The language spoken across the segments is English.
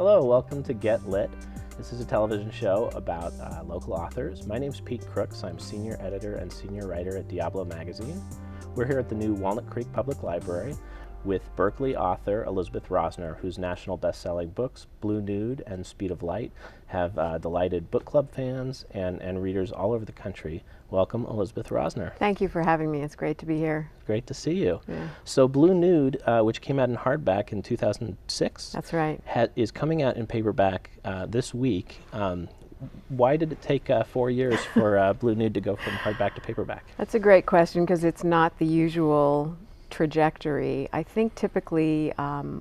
Hello, welcome to Get Lit. This is a television show about local authors. My name's Pete Crooks. I'm senior editor and senior writer at Diablo Magazine. We're here at the new Walnut Creek Public Library with Berkeley author Elizabeth Rosner, whose national best-selling books, Blue Nude and Speed of Light, have delighted book club fans and readers all over the country. Welcome, Elizabeth Rosner. Thank you for having me. It's great to be here. Great to see you. Yeah. So Blue Nude, which came out in hardback in 2006, That's right, is coming out in paperback this week. Why did it take 4 years for Blue Nude to go from hardback to paperback? That's a great question because it's not the usual trajectory. I think typically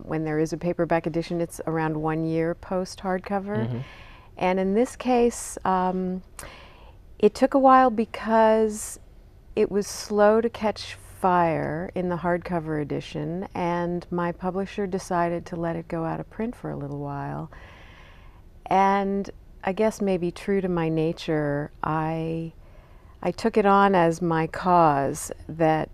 when there is a paperback edition, it's around 1 year post hardcover. Mm-hmm. And in this case, it took a while because it was slow to catch fire in the hardcover edition, and my publisher decided to let it go out of print for a little while. And I guess maybe true to my nature, I took it on as my cause that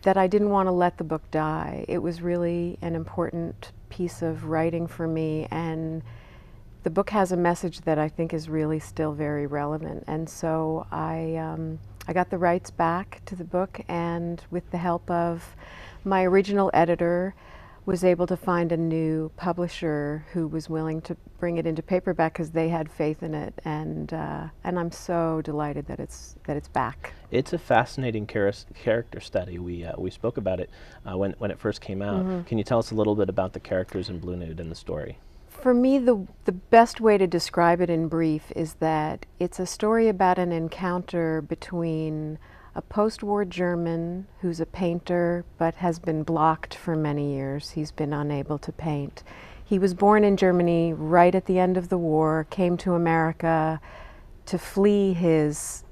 that I didn't want to let the book die. It was really an important piece of writing for me, and the book has a message that I think is really still very relevant. And so I got the rights back to the book, and with the help of my original editor, was able to find a new publisher who was willing to bring it into paperback because they had faith in it, and I'm so delighted that it's back. It's a fascinating character study. We spoke about it when it first came out. Mm-hmm. Can you tell us a little bit about the characters in Blue Nude and the story? For me, the best way to describe it in brief is that it's a story about an encounter between a post-war German who's a painter but has been blocked for many years. He's been unable to paint. He was born in Germany right at the end of the war, came to America to flee his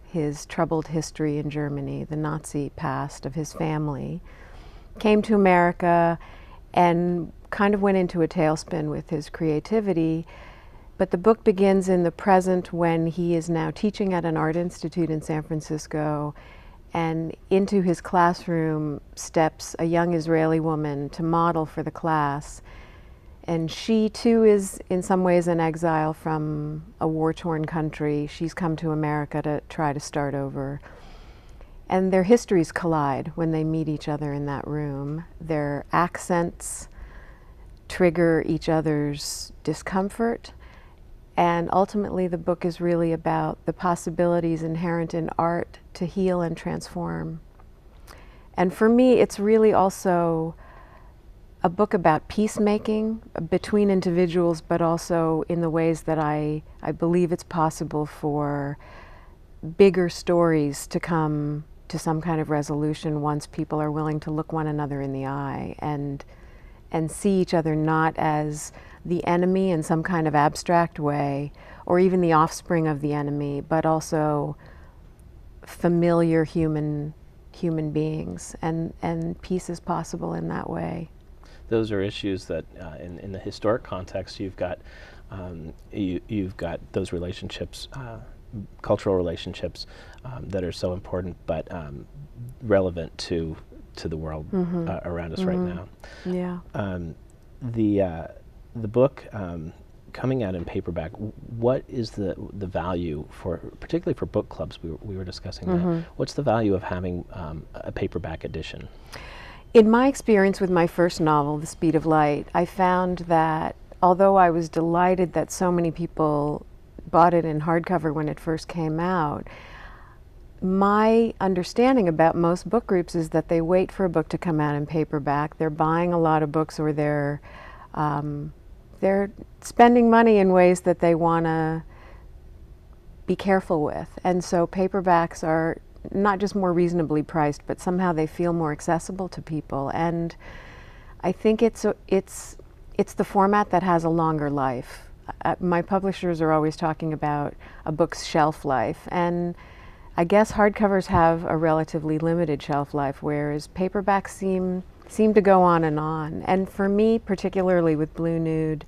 troubled history in Germany, the Nazi past of his family. Came to America and kind of went into a tailspin with his creativity. But the book begins in the present when he is now teaching at an art institute in San Francisco, and into his classroom steps a young Israeli woman to model for the class. And she too is in some ways an exile from a war-torn country. She's come to America to try to start over. And their histories collide when they meet each other in that room. Their accents trigger each other's discomfort. And ultimately, the book is really about the possibilities inherent in art to heal and transform. And for me, it's really also a book about peacemaking between individuals, but also in the ways that I believe it's possible for bigger stories to come to some kind of resolution once people are willing to look one another in the eye and see each other not as the enemy in some kind of abstract way, or even the offspring of the enemy, but also familiar human beings, and peace is possible in that way. Those are issues that, in the historic context, you've got those relationships, cultural relationships that are so important, but relevant to the world around us right now. Yeah. The book coming out in paperback, what is the value for, particularly for book clubs? We were discussing that. What's the value of having a paperback edition? In my experience with my first novel, The Speed of Light, I found that although I was delighted that so many people bought it in hardcover when it first came out, my understanding about most book groups is that they wait for a book to come out in paperback. They're buying a lot of books, or they're spending money in ways that they want to be careful with. And so paperbacks are not just more reasonably priced, but somehow they feel more accessible to people. And I think it's the format that has a longer life. My publishers are always talking about a book's shelf life, and I guess hardcovers have a relatively limited shelf life, whereas paperbacks seem to go on. And for me, particularly with Blue Nude,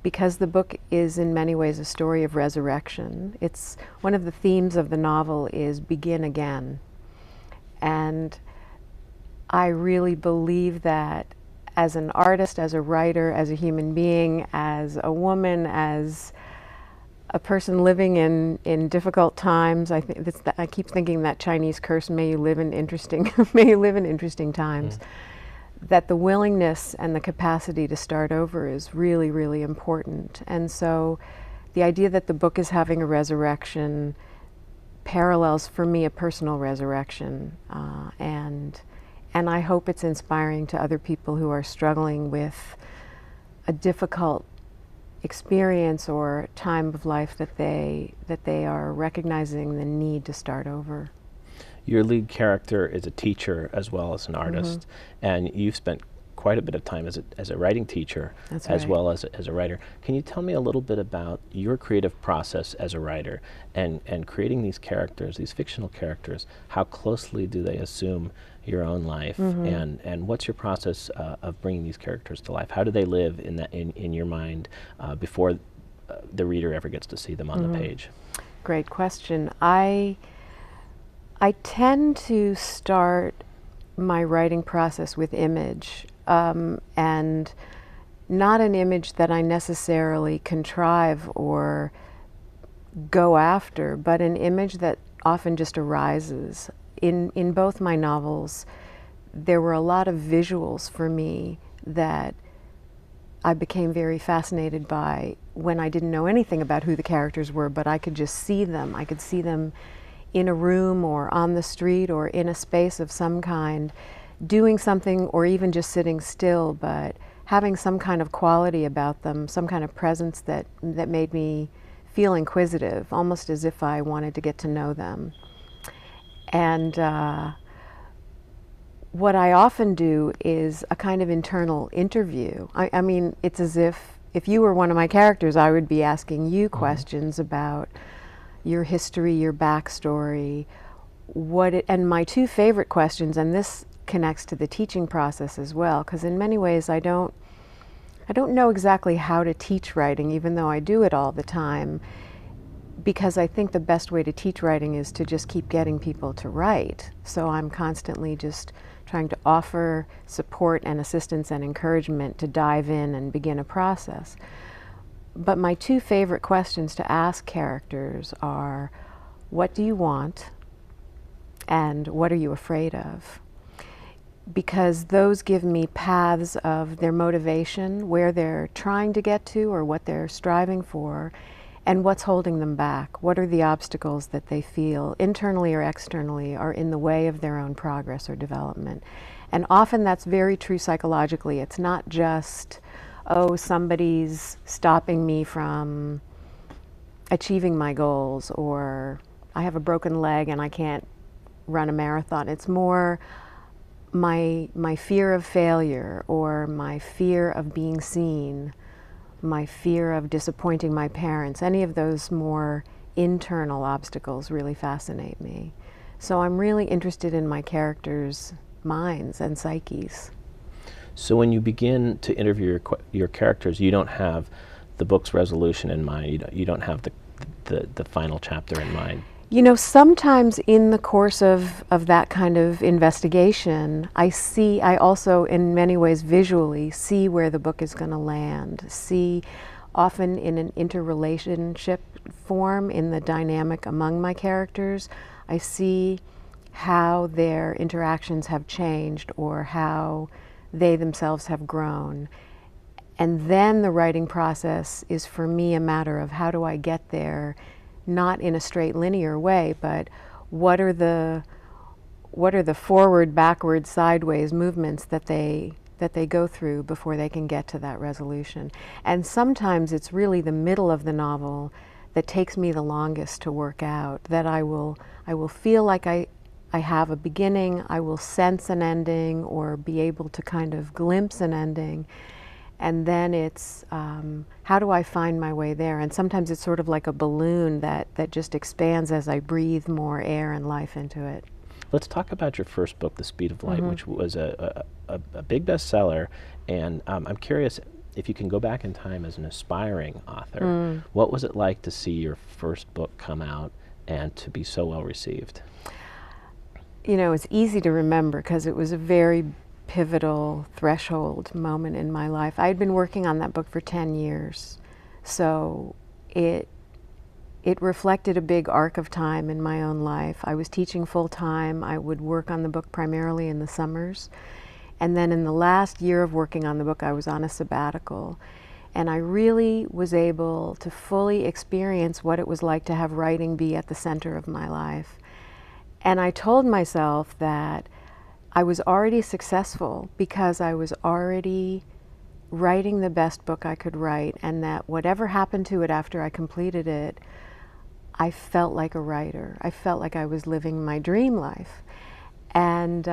because the book is in many ways a story of resurrection, it's one of the themes of the novel is begin again. And I really believe that as an artist, as a writer, as a human being, as a woman, as a person living in difficult times. I think I keep thinking that Chinese curse, may you live in interesting may you live in interesting times. That the willingness and the capacity to start over is really, really important. And so the idea that the book is having a resurrection parallels for me a personal resurrection, and I hope it's inspiring to other people who are struggling with a difficult experience or time of life that they are recognizing the need to start over. Your lead character is a teacher as well as an artist, and you've spent quite a bit of time as a writing teacher. That's as right. well as a writer. Can you tell me a little bit about your creative process as a writer and creating these characters, these fictional characters? How closely do they assume your own life, and what's your process of bringing these characters to life? How do they live in your mind before the reader ever gets to see them on the page? Great question. I tend to start my writing process with image, and not an image that I necessarily contrive or go after, but an image that often just arises. In both my novels, there were a lot of visuals for me that I became very fascinated by when I didn't know anything about who the characters were, but I could just see them. I could see them in a room or on the street or in a space of some kind, doing something or even just sitting still, but having some kind of quality about them, some kind of presence that made me feel inquisitive, almost as if I wanted to get to know them. And what I often do is a kind of internal interview. I mean, it's as if you were one of my characters, I would be asking you questions about your history, your backstory, and my two favorite questions, and this connects to the teaching process as well, because in many ways I don't know exactly how to teach writing, even though I do it all the time, because I think the best way to teach writing is to just keep getting people to write. So I'm constantly just trying to offer support and assistance and encouragement to dive in and begin a process. But my two favorite questions to ask characters are, what do you want? And what are you afraid of? Because those give me paths of their motivation, where they're trying to get to or what they're striving for, and what's holding them back. What are the obstacles that they feel, internally or externally, are in the way of their own progress or development. And often that's very true psychologically. It's not just, oh, somebody's stopping me from achieving my goals, or I have a broken leg and I can't run a marathon. It's more my fear of failure, or my fear of being seen, my fear of disappointing my parents. Any of those more internal obstacles really fascinate me. So I'm really interested in my characters' minds and psyches. So when you begin to interview your characters, you don't have the book's resolution in mind. You don't have the final chapter in mind. You know, sometimes in the course of that kind of investigation, I also in many ways visually see where the book is going to land, see often in an interrelationship form in the dynamic among my characters. I see how their interactions have changed or how they themselves have grown. And then the writing process is for me a matter of how do I get there, not in a straight linear way, but what are the forward, backward, sideways movements that they go through before they can get to that resolution. And sometimes it's really the middle of the novel that takes me the longest to work out, that I will feel like I have a beginning, I will sense an ending or be able to kind of glimpse an ending. And then it's, how do I find my way there? And sometimes it's sort of like a balloon that just expands as I breathe more air and life into it. Let's talk about your first book, The Speed of Light, which was a big bestseller. And I'm curious if you can go back in time as an aspiring author. What was it like to see your first book come out and to be so well received? You know, it's easy to remember because it was a very pivotal threshold moment in my life. I had been working on that book for 10 years, so it reflected a big arc of time in my own life. I was teaching full time. I would work on the book primarily in the summers. And then in the last year of working on the book, I was on a sabbatical. And I really was able to fully experience what it was like to have writing be at the center of my life. And I told myself that I was already successful because I was already writing the best book I could write, and that whatever happened to it after I completed it, I felt like a writer. I felt like I was living my dream life. And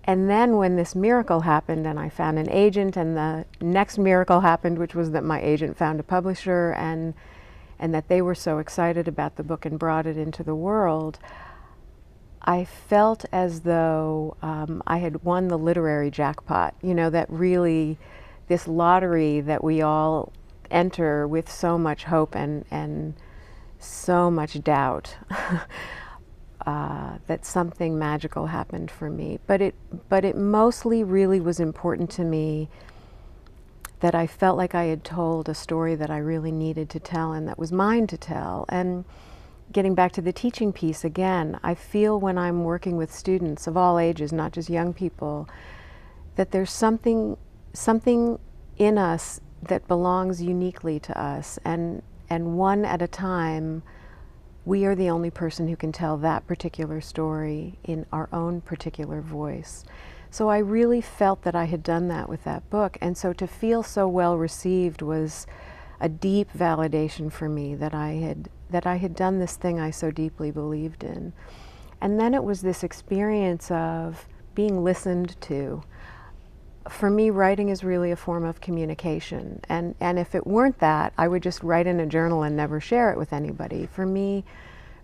then when this miracle happened and I found an agent, and the next miracle happened, which was that my agent found a publisher, and that they were so excited about the book and brought it into the world, I felt as though I had won the literary jackpot. You know, that really, this lottery that we all enter with so much hope and so much doubt. That something magical happened for me. But it mostly really was important to me that I felt like I had told a story that I really needed to tell and that was mine to tell. And getting back to the teaching piece again, I feel when I'm working with students of all ages, not just young people, that there's something in us that belongs uniquely to us, and one at a time, we are the only person who can tell that particular story in our own particular voice. So I really felt that I had done that with that book, and so to feel so well received was a deep validation for me that I had done this thing I so deeply believed in. And then it was this experience of being listened to. For me, writing is really a form of communication. And if it weren't that, I would just write in a journal and never share it with anybody. For me,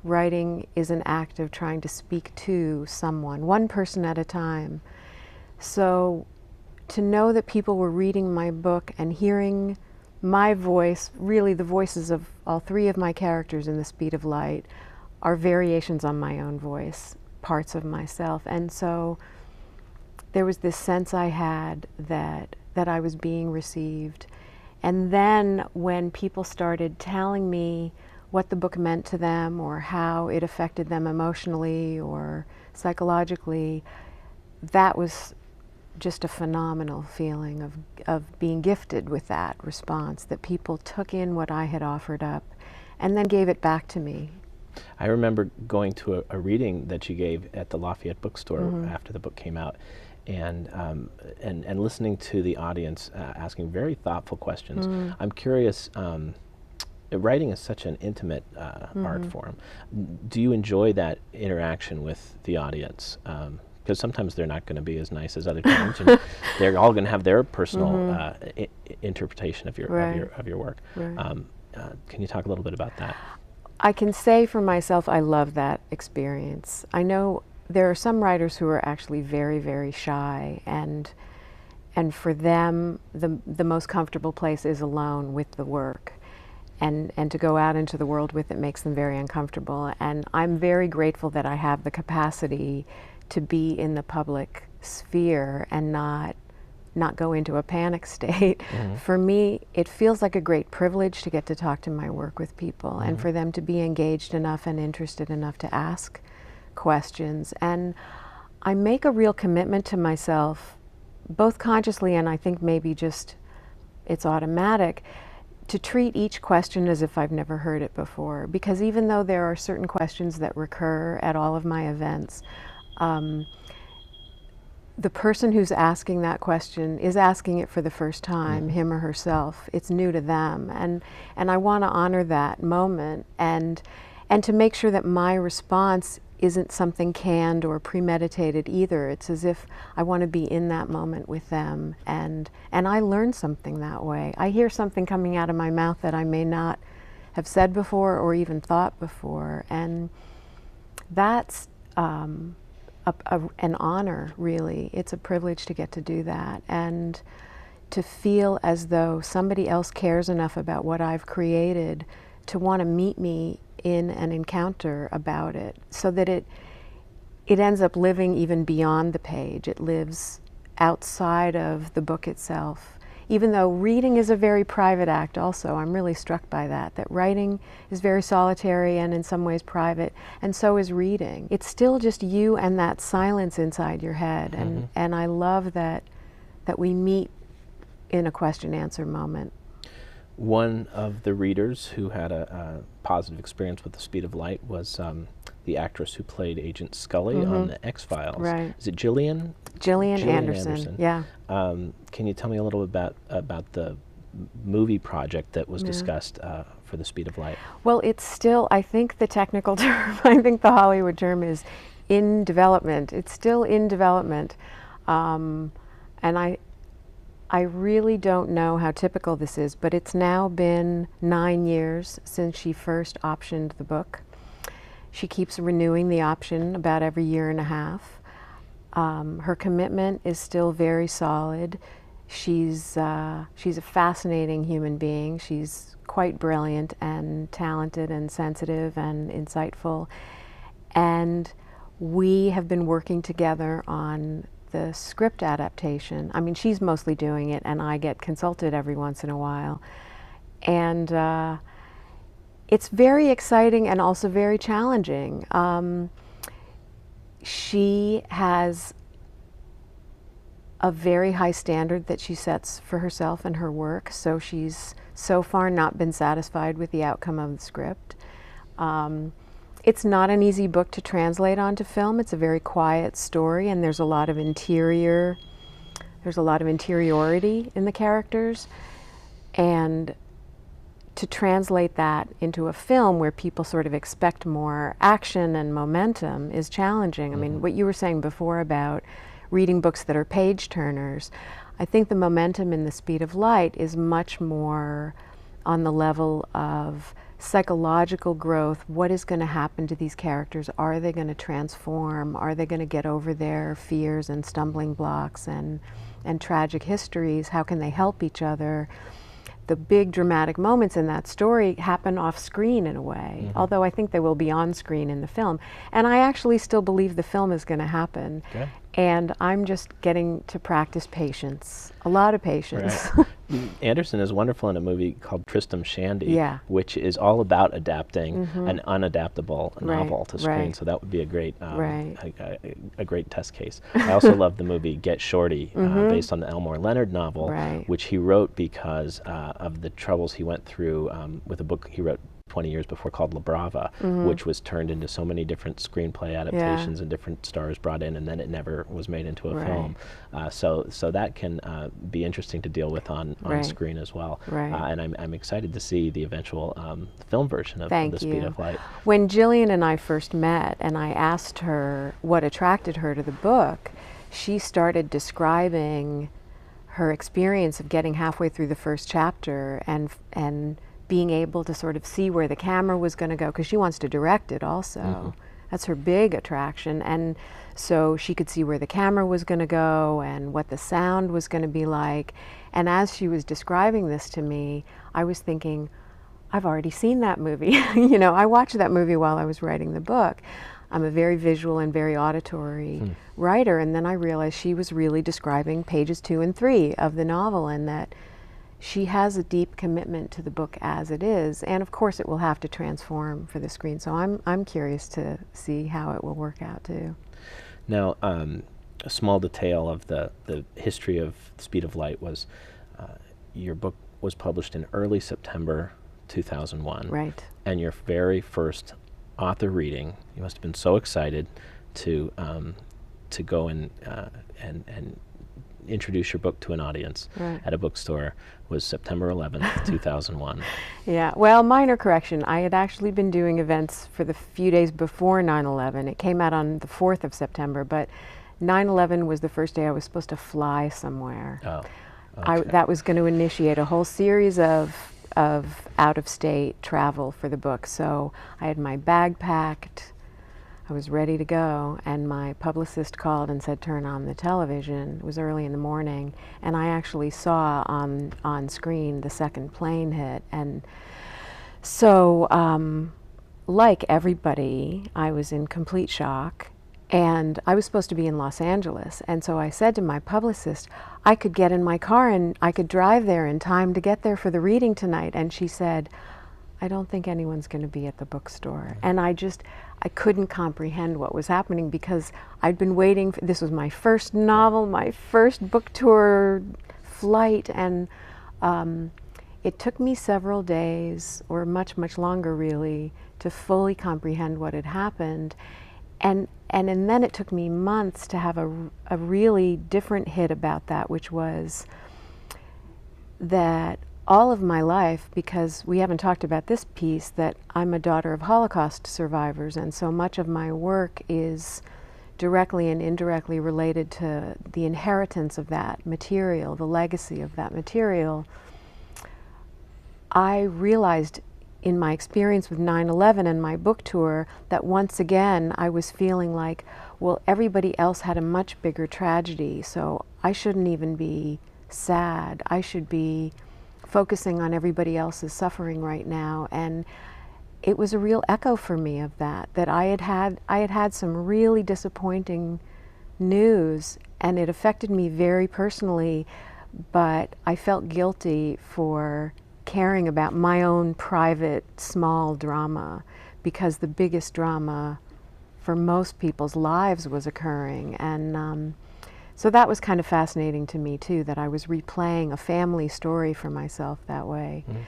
writing is an act of trying to speak to someone, one person at a time. So to know that people were reading my book and hearing my voice, really the voices of all three of my characters in The Speed of Light, are variations on my own voice, parts of myself. And so there was this sense I had that I was being received. And then when people started telling me what the book meant to them or how it affected them emotionally or psychologically, that was just a phenomenal feeling of being gifted with that response, that people took in what I had offered up and then gave it back to me. I remember going to a reading that you gave at the Lafayette bookstore after the book came out, and listening to the audience asking very thoughtful questions. I'm curious, writing is such an intimate art form. Do you enjoy that interaction with the audience? Because sometimes they're not going to be as nice as other times, and they're all going to have their personal interpretation of your work. Right. Can you talk a little bit about that? I can say for myself, I love that experience. I know there are some writers who are actually very, very shy, and for them, the most comfortable place is alone with the work. And to go out into the world with it makes them very uncomfortable. And I'm very grateful that I have the capacity to be in the public sphere and not go into a panic state. For me, it feels like a great privilege to get to talk to my work with people and for them to be engaged enough and interested enough to ask questions. And I make a real commitment to myself, both consciously and I think maybe just it's automatic, to treat each question as if I've never heard it before. Because even though there are certain questions that recur at all of my events, the person who's asking that question is asking it for the first time, him or herself. It's new to them. And I want to honor that moment and to make sure that my response isn't something canned or premeditated either. It's as if I want to be in that moment with them, and I learn something that way. I hear something coming out of my mouth that I may not have said before or even thought before, and that's an honor, really. It's a privilege to get to do that, and to feel as though somebody else cares enough about what I've created to want to meet me in an encounter about it, so that it ends up living even beyond the page. It lives outside of the book itself. Even though reading is a very private act also, I'm really struck by that writing is very solitary and in some ways private, and so is reading. It's still just you and that silence inside your head, and I love that we meet in a question-answer moment. One of the readers who had a positive experience with The Speed of Light was the actress who played Agent Scully on the X-Files. Right. Is it Gillian? Gillian Anderson. Yeah. Can you tell me a little bit about the movie project that was discussed for The Speed of Light? Well, it's still, I think the technical term, I think the Hollywood term is in development. It's still in development. And I really don't know how typical this is, but it's now been 9 years since she first optioned the book. She keeps renewing the option about every year and a half. Her commitment is still very solid. She's a fascinating human being. She's quite brilliant and talented and sensitive and insightful. And we have been working together on the script adaptation. I mean, she's mostly doing it, and I get consulted every once in a while. And it's very exciting and also very challenging. She has a very high standard that she sets for herself and her work, so she's so far not been satisfied with the outcome of the script. It's not an easy book to translate onto film. It's a very quiet story, and there's a lot of interiority in the characters. And to translate that into a film where people sort of expect more action and momentum is challenging. I mean, what you were saying before about reading books that are page turners, I think the momentum in The Speed of Light is much more on the level of psychological growth. What is going to happen to these characters? Are they going to transform? Are they going to get over their fears and stumbling blocks and tragic histories? How can they help each other? The big dramatic moments in that story happen off screen in a way, although I think they will be on screen in the film. And I actually still believe the film is going to happen. Okay. And I'm just getting to practice patience, a lot of patience. Right. Anderson is wonderful in a movie called Tristram Shandy, which is all about adapting an unadaptable novel to screen. So that would be a great, a great test case. I also love the movie Get Shorty, based on the Elmore Leonard novel, which he wrote because of the troubles he went through with a book he wrote 20 years before called La Brava, which was turned into so many different screenplay adaptations and different stars brought in, and then it never was made into a film. So that can be interesting to deal with on screen as well. And I'm excited to see the eventual film version of The Speed of Light. When Gillian and I first met and I asked her what attracted her to the book, she started describing her experience of getting halfway through the first chapter and being able to sort of see where the camera was going to go, because she wants to direct it also. That's her big attraction. And so she could see where the camera was going to go and what the sound was going to be like. And as she was describing this to me, I was thinking, I've already seen that movie. You know, I watched that movie while I was writing the book. I'm a very visual and very auditory writer, and then I realized she was really describing pages 2 and 3 of the novel, and that she has a deep commitment to the book as it is, and of course it will have to transform for the screen. So I'm curious to see how it will work out too. Now, a small detail of the history of The Speed of Light was your book was published in early September 2001. Right. And your very first author reading, you must have been so excited to go and introduce your book to an audience at a bookstore, was September 11th, 2001. Yeah, well, minor correction. I had actually been doing events for the few days before 9/11. It came out on the 4th of September, but 9/11 was the first day I was supposed to fly somewhere. Oh, okay. That was going to initiate a whole series of out-of-state travel for the book. So I had my bag packed, I was ready to go, and my publicist called and said, turn on the television. It was early in the morning, and I actually saw on screen the second plane hit. And so, like everybody, I was in complete shock, And I was supposed to be in Los Angeles. And so I said to my publicist, I could get in my car and I could drive there in time to get there for the reading tonight. And she said, I don't think anyone's going to be at the bookstore. And I couldn't comprehend what was happening, because I'd been waiting this was my first novel, my first book tour flight, and it took me several days, or much, much longer really, to fully comprehend what had happened. And then it took me months to have a really different hit about that, which was that all of my life, because we haven't talked about this piece, that I'm a daughter of Holocaust survivors, and so much of my work is directly and indirectly related to the inheritance of that material, the legacy of that material. I realized in my experience with 9/11 and my book tour that once again I was feeling like, well, everybody else had a much bigger tragedy, so I shouldn't even be sad. I should be focusing on everybody else's suffering right now. And it was a real echo for me of that I had had some really disappointing news, and it affected me very personally, but I felt guilty for caring about my own private small drama, because the biggest drama for most people's lives was occurring. And so that was kind of fascinating to me too, that I was replaying a family story for myself that way. Mm-hmm.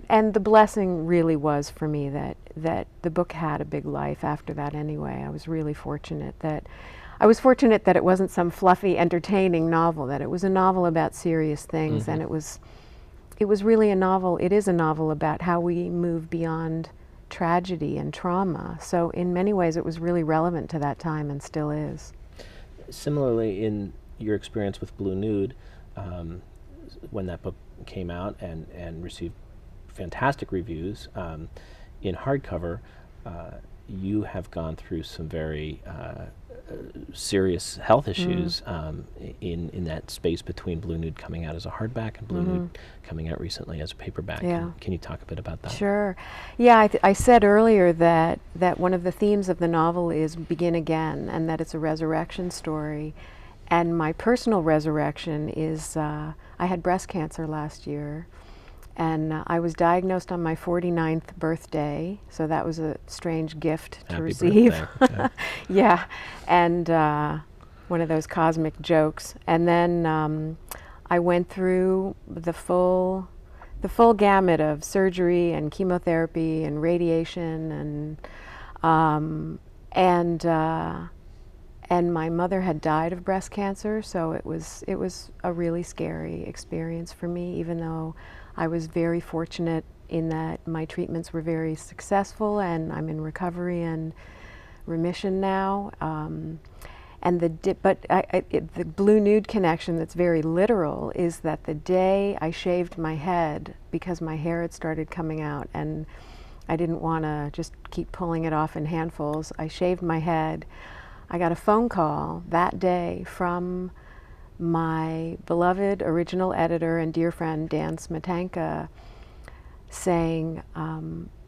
And the blessing really was for me that the book had a big life after that anyway. I was really fortunate that it wasn't some fluffy, entertaining novel, that it was a novel about serious things. Mm-hmm. And it was really a novel. It is a novel about how we move beyond tragedy and trauma. So in many ways it was really relevant to that time, and still is. Similarly, in your experience with Blue Nude, when that book came out and received fantastic reviews, in hardcover, you have gone through some very serious health issues in that space between Blue Nude coming out as a hardback and Blue Nude coming out recently as a paperback. Yeah. Can you talk a bit about that? Sure. Yeah, I said earlier that one of the themes of the novel is begin again, and that it's a resurrection story. And my personal resurrection is I had breast cancer last year, and I was diagnosed on my 49th birthday, so that was a strange gift to receive. Birthday. Yeah, and one of those cosmic jokes. And then I went through the full gamut of surgery and chemotherapy and radiation, and my mother had died of breast cancer, so it was a really scary experience for me, even though I was very fortunate in that my treatments were very successful, and I'm in recovery and remission now. The Blue Nude connection that's very literal is that the day I shaved my head, because my hair had started coming out and I didn't want to just keep pulling it off in handfuls, I shaved my head. I got a phone call that day from my beloved original editor and dear friend Dan Smetanka, saying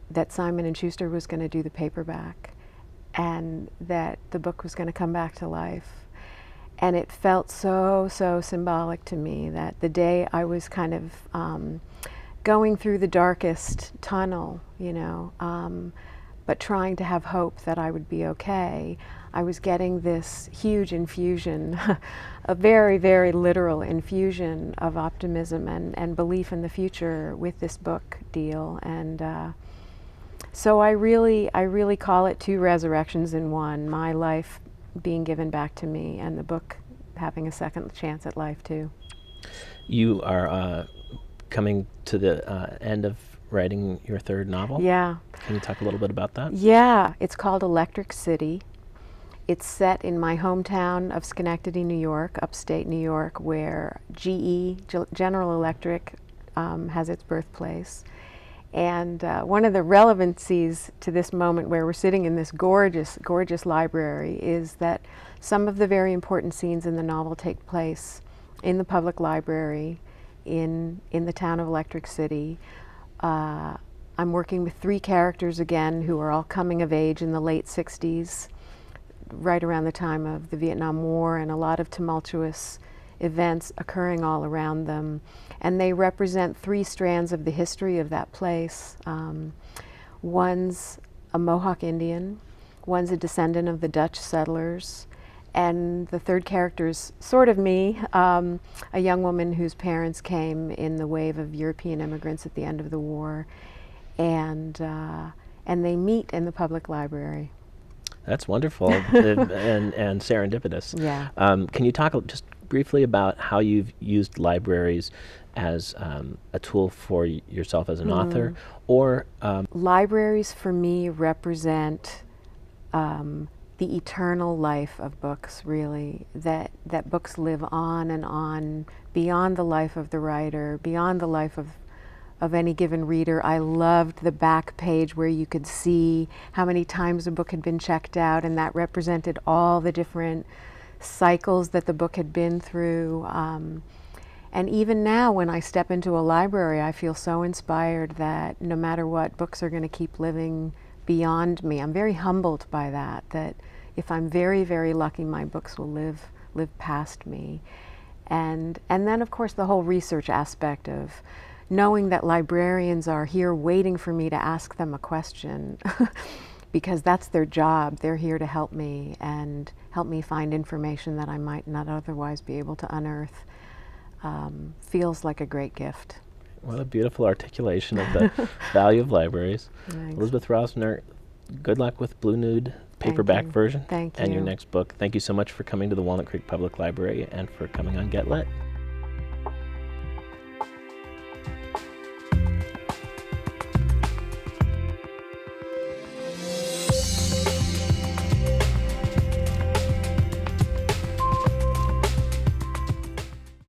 that Simon & Schuster was going to do the paperback and that the book was going to come back to life. And it felt so symbolic to me that the day I was kind of going through the darkest tunnel, but trying to have hope that I would be okay, I was getting this huge infusion, a very, very literal infusion of optimism and belief in the future with this book deal. And so I really call it two resurrections in one, my life being given back to me and the book having a second chance at life too. You are coming to the end of writing your third novel? Yeah. Can you talk a little bit about that? Yeah, it's called Electric City. It's set in my hometown of Schenectady, New York, upstate New York, where General Electric, has its birthplace. And one of the relevancies to this moment where we're sitting in this gorgeous, gorgeous library is that some of the very important scenes in the novel take place in the public library in the town of Electric City. I'm working with three characters again who are all coming of age in the late 60s. right around the time of the Vietnam War, and a lot of tumultuous events occurring all around them. And they represent three strands of the history of that place. One's a Mohawk Indian, one's a descendant of the Dutch settlers, and the third character is sort of me, a young woman whose parents came in the wave of European immigrants at the end of the war, and they meet in the public library. That's wonderful and serendipitous. Yeah. Can you talk just briefly about how you've used libraries as a tool for yourself as an author, or libraries for me represent the eternal life of books, really, that books live on and on beyond the life of the writer, beyond the life of any given reader. I loved the back page where you could see how many times a book had been checked out, and that represented all the different cycles that the book had been through. And even now, when I step into a library, I feel so inspired that no matter what, books are going to keep living beyond me. I'm very humbled by that if I'm very, very lucky, my books will live past me. And then, of course, the whole research aspect of knowing that librarians are here waiting for me to ask them a question because that's their job. They're here to help me and help me find information that I might not otherwise be able to unearth. Feels like a great gift. What a beautiful articulation of the value of libraries. Thanks. Elizabeth Rosner, good luck with Blue Nude paperback version Thank and you. your next book. Thank you so much for coming to the Walnut Creek Public Library and for coming on Get Lit.